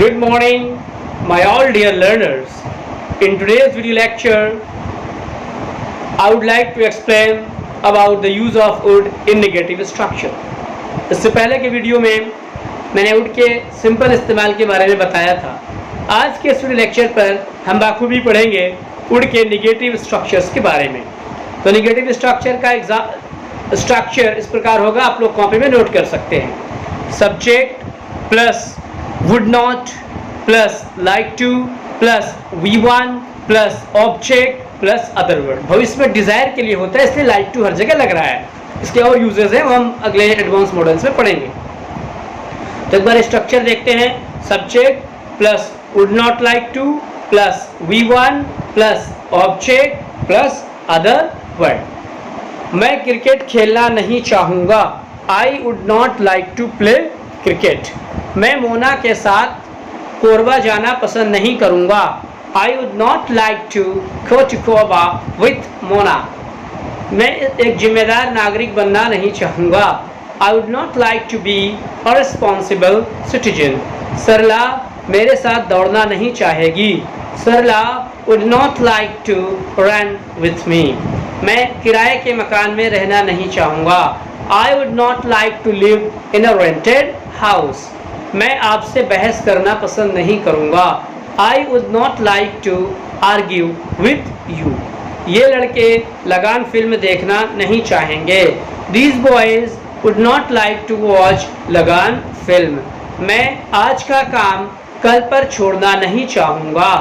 Good morning, my all dear learners. In today's video lecture, I would like to explain about the use of wood in negative structure. इससे पहले के video में मैंने would के simple इस्तेमाल के बारे में बताया था। आज के इस वीडियो लेक्चर पर हम बाखूबी पढ़ेंगे वुड के नेगेटिव स्ट्रक्चर्स के बारे में। तो नेगेटिव स्ट्रक्चर का स्ट्रक्चर इस प्रकार होगा, आप लोग कॉपी में नोट कर सकते हैं। Subject plus would not plus like to plus we1 plus object plus other word। भविष्य में डिजायर के लिए होता है, इसलिए like to हर जगह लग रहा है। इसके और यूजेस हैं, वो हम अगले एडवांस मॉडल्स में पढ़ेंगे। तो एक बार स्ट्रक्चर देखते हैं। Subject plus would not like to plus we1 plus object plus other word। मैं क्रिकेट खेलना नहीं चाहूँगा। I would not like to play cricket। मैं मोना के साथ कोरबा जाना पसंद नहीं करूँगा। I would not like to go to Korba with Mona। मैं एक जिम्मेदार नागरिक बनना नहीं चाहूँगा। I would not like to be a responsible citizen। सरला मेरे साथ दौड़ना नहीं चाहेगी। सरला would not like to run with me। मैं किराए के मकान में रहना नहीं चाहूँगा। I would not like to live in a rented house। मैं आपसे बहस करना पसंद नहीं करूँगा। I would not like to argue with you। ये लड़के लगान फिल्म देखना नहीं चाहेंगे। These boys would not like to watch लगान फिल्म। मैं आज का काम कल पर छोड़ना नहीं चाहूँगा।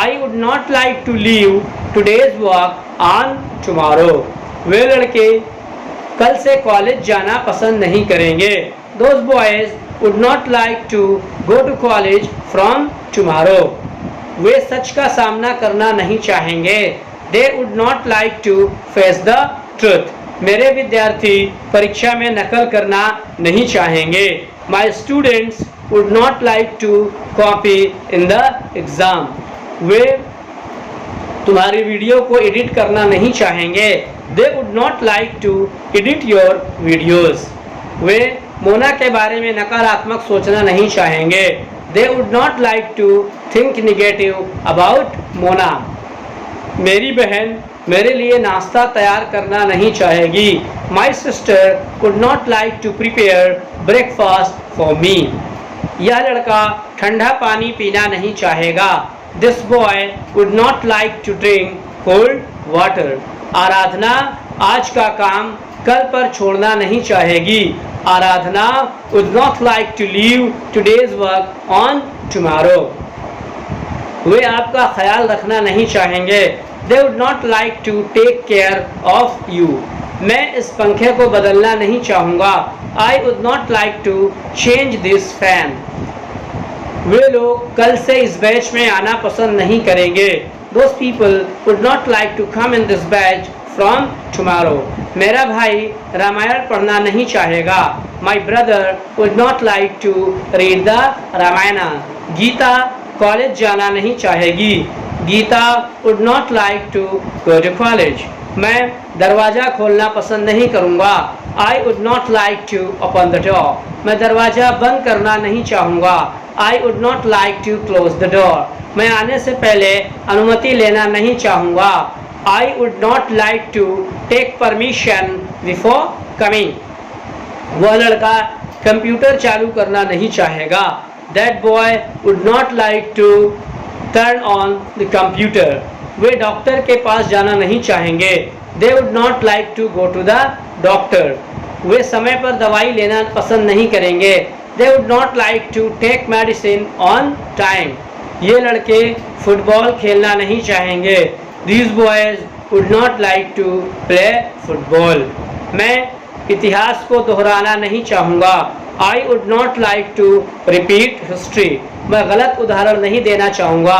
I would not like to leave today's work on tomorrow। वे लड़के कल से कॉलेज जाना पसंद नहीं करेंगे। Those boys would not like to go to college from tomorrow। वे सच का सामना करना नहीं चाहेंगे। They would not like to face the truth। मेरे विद्यार्थी परीक्षा में नकल करना नहीं चाहेंगे। My students would not like to copy in the exam। वे तुम्हारी वीडियो को एडिट करना नहीं चाहेंगे। They would not like to edit your videos। वे मोना के बारे में नकारात्मक सोचना नहीं चाहेंगे। They would not like to think negative about Mona। मेरी बहन मेरे लिए नाश्ता तैयार करना नहीं चाहेगी। My sister would not like to prepare breakfast for me। यह लड़का ठंडा पानी पीना नहीं चाहेगा। This boy would not like to drink cold water। आराधना आज का काम कल पर छोड़ना नहीं चाहेगी। आराधना would not like to leave today's work on tomorrow। वे आपका ख्याल रखना नहीं चाहेंगे। They would not like to take care of you। मैं इस पंखे को बदलना नहीं चाहूँगा। I would not like to change this fan। वे लोग कल से इस बैच में आना पसंद नहीं करेंगे। Those people would not like to come in this batch from tomorrow। मेरा भाई रामायण पढ़ना नहीं चाहेगा। My brother would not like to read the Ramayana। Geeta college जाना नहीं चाहेगी। Gita would not like to go to college। मैं दरवाज़ा खोलना पसंद नहीं करूँगा। I would not like to open the door। मैं दरवाज़ा बंद करना नहीं चाहूँगा। I would not like to close the door। मैं आने से पहले अनुमति लेना नहीं चाहूँगा। I would not like to take permission before coming। वह लड़का कंप्यूटर चालू करना नहीं चाहेगा। That boy would not like to turn on the computer। Way doctor के पास जाना नहीं चाहेंगे। They would not like to go to the doctor। वे समय पर दवाई लेना पसंद नहीं करेंगे। They would not like to take medicine on time। ये लड़के फुटबॉल खेलना नहीं चाहेंगे। These boys would not like to play football। मैं इतिहास को दोहराना नहीं चाहूँगा। I would not like to repeat history। मैं गलत उदाहरण नहीं देना चाहूँगा।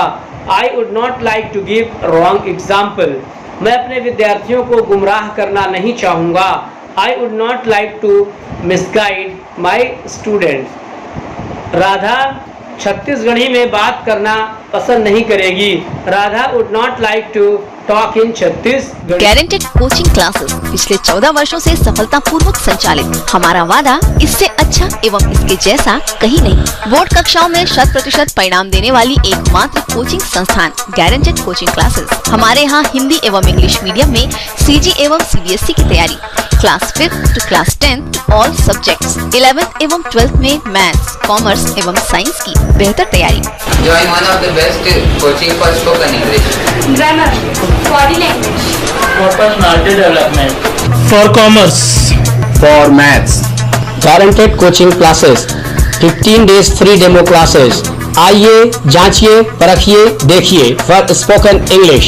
I would not like to give wrong example। मैं अपने विद्यार्थियों को गुमराह करना नहीं चाहूँगा। I would not like to misguide my students। Radha Chhattisgarhi में बात करना पसंद नहीं करेगी। Radha would not like to talk in Chhattisgarh. Guaranteed coaching classes पिछले 14 वर्षों से सफलतापूर्वक संचालित। हमारा वादा इससे अच्छा एवं इसके जैसा कहीं नहीं। बोर्ड कक्षाओं में 100% परिणाम देने वाली एकमात्र कोचिंग संस्थान गारंटेड कोचिंग क्लासेस। हमारे यहाँ हिंदी एवं इंग्लिश मीडियम में सीजी एवं सीबीएसई की तैयारी, class 5th to class 10th all subjects, 11th एवं 12th में मैथ्स, कॉमर्स एवं साइंस की बेहतर तैयारी। Join one of the best coaching for spoken English. Grammar, body language, for personality development, for commerce, for maths. Guaranteed coaching classes, 15 days free demo classes. आइए, जांचिए, परखिए, देखिए for spoken English.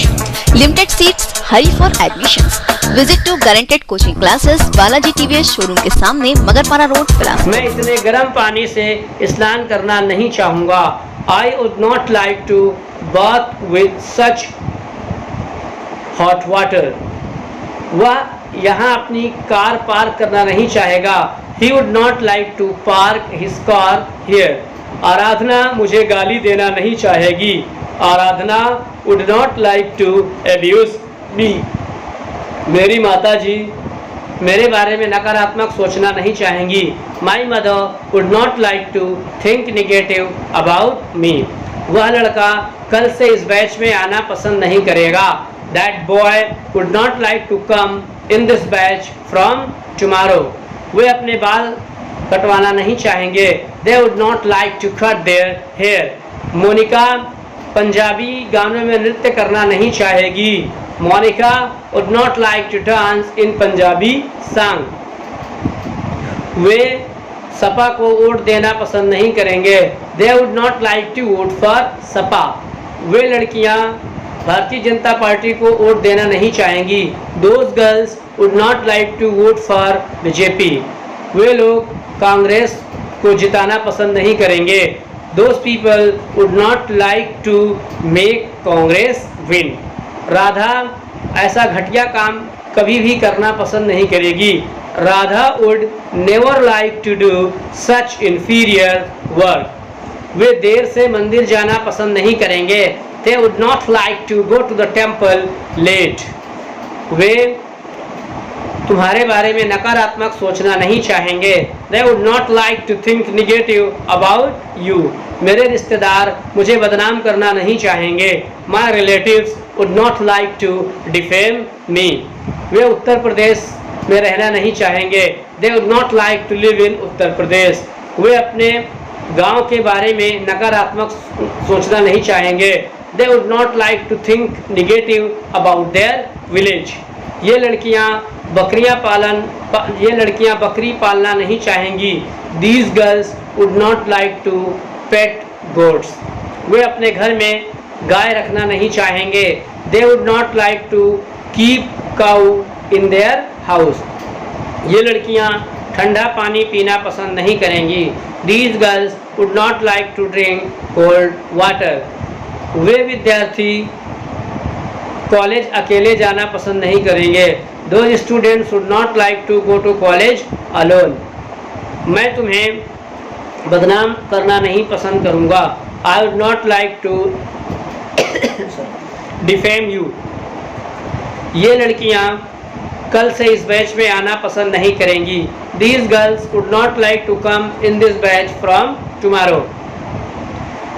Limited seats, hurry for admissions. Visit to guaranteed coaching classes, Balaji TVS showroom के सामने, Magarpara road, Bilaspur. मैं इतने गर्म पानी से स्नान करना नहीं चाहूँगा। I would not like to bath with such hot water. वह यहाँ अपनी कार पार्क करना नहीं चाहेगा। He would not like to park his car here. आराधना मुझे गाली देना नहीं चाहेगी। आराधना would not like to abuse me. मेरी माता जी मेरे बारे में नकारात्मक सोचना नहीं चाहेंगी। My mother would not like to think negative about me. वह लड़का कल से इस बैच में आना पसंद नहीं करेगा। That boy would not like to come in this batch from tomorrow. वे अपने बाल कटवाना नहीं चाहेंगे। They would not like to cut their hair. Monika Punjabi गानों में नृत्य करना नहीं चाहेगी। Monika would not like to dance in Punjabi song. वे सपा को वोट देना पसंद नहीं करेंगे। They would not like to vote for Sapa. वे लड़कियां भारतीय जनता पार्टी को वोट देना नहीं चाहेंगी। Those girls would not like to vote for BJP. वे लोग कांग्रेस को जिताना पसंद नहीं करेंगे। Those people would not like to make Congress win. Radha ऐसा घटिया काम कभी भी करना पसंद नहीं करेगी। Radha would never like to do such inferior work. वे देर से मंदिर जाना पसंद नहीं करेंगे। They would not like to go to the temple late. वे तुम्हारे बारे में नकारात्मक सोचना नहीं चाहेंगे। They would not like to think negative about you. मेरे रिश्तेदार मुझे बदनाम करना नहीं चाहेंगे। My relatives would not like to defame me. वे उत्तर प्रदेश में रहना नहीं चाहेंगे। They would not like to live in Uttar Pradesh. वे अपने गांव के बारे में नकारात्मक सोचना नहीं चाहेंगे। They would not like to think negative about their village. ये लड़कियां बकरी पालना नहीं चाहेंगी। These girls would not like to pet goats. वे अपने घर में गाय रखना नहीं चाहेंगे। They would not like to keep cow in their house. ये लड़कियां ठंडा पानी पीना पसंद नहीं करेंगी। These girls would not like to drink cold water. वे विद्यार्थी कॉलेज अकेले जाना पसंद नहीं करेंगे। Those students would not like to go to college alone. मैं तुम्हें बदनाम करना नहीं पसंद करूँगा। I would not like to defame you. ये लड़कियाँ कल से इस बैच में आना पसंद नहीं करेंगी। These girls would not like to come in this batch from tomorrow.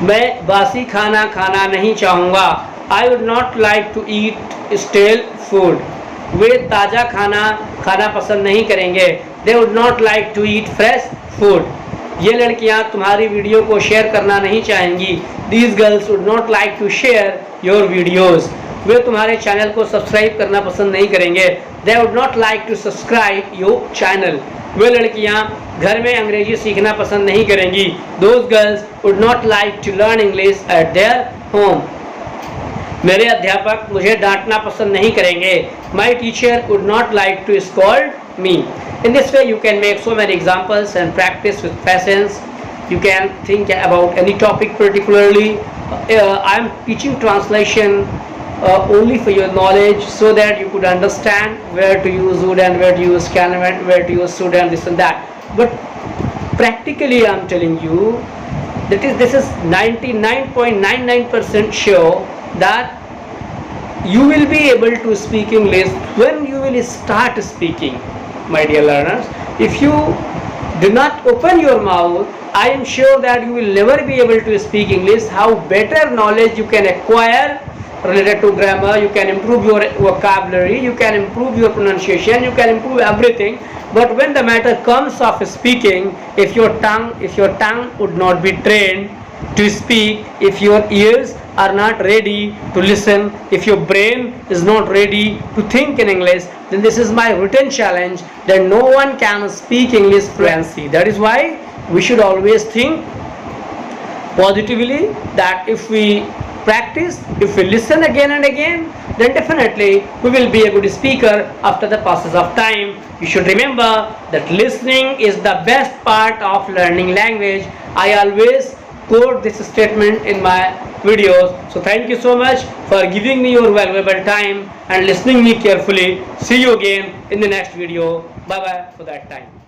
मैं बासी खाना खाना नहीं चाहूँगा। I would not like to eat stale food. वे ताज़ा खाना खाना पसंद नहीं करेंगे। They would not like to eat fresh food. ये लड़कियाँ तुम्हारी वीडियो को शेयर करना नहीं चाहेंगी। These girls would not like to share your videos. वे तुम्हारे चैनल को सब्सक्राइब करना पसंद नहीं करेंगे। They would not like to subscribe your channel. वे लड़कियाँ घर में अंग्रेजी सीखना पसंद नहीं करेंगी। Those girls would not like to learn English at their home. मेरे अध्यापक मुझे डांटना पसंद नहीं करेंगे। My teacher would not like to scold me. In this way you can make so many examples and practice with patience. You can think about any topic particularly. I am teaching translation only for your knowledge so that you could understand where to use would and where to use can and where to use should and this and that. But practically I am telling you that this is 99.99% sure that you will be able to speak English when you will start speaking, my dear learners. If you do not open your mouth, I am sure that you will never be able to speak English. How better knowledge you can acquire related to grammar, you can improve your vocabulary, you can improve your pronunciation, you can improve everything. But when the matter comes of speaking, if your tongue would not be trained to speak, if your ears are not ready to listen, if your brain is not ready to think in English, then this is my written challenge that no one can speak English fluency. That is why we should always think positively, that if we practice, if we listen again and again, then definitely we will be a good speaker after the passage of time. You should remember that listening is the best part of learning language. I always quote this statement in my videos. So thank you so much for giving me your valuable time and listening me carefully. See you again in the next video. Bye bye for that time.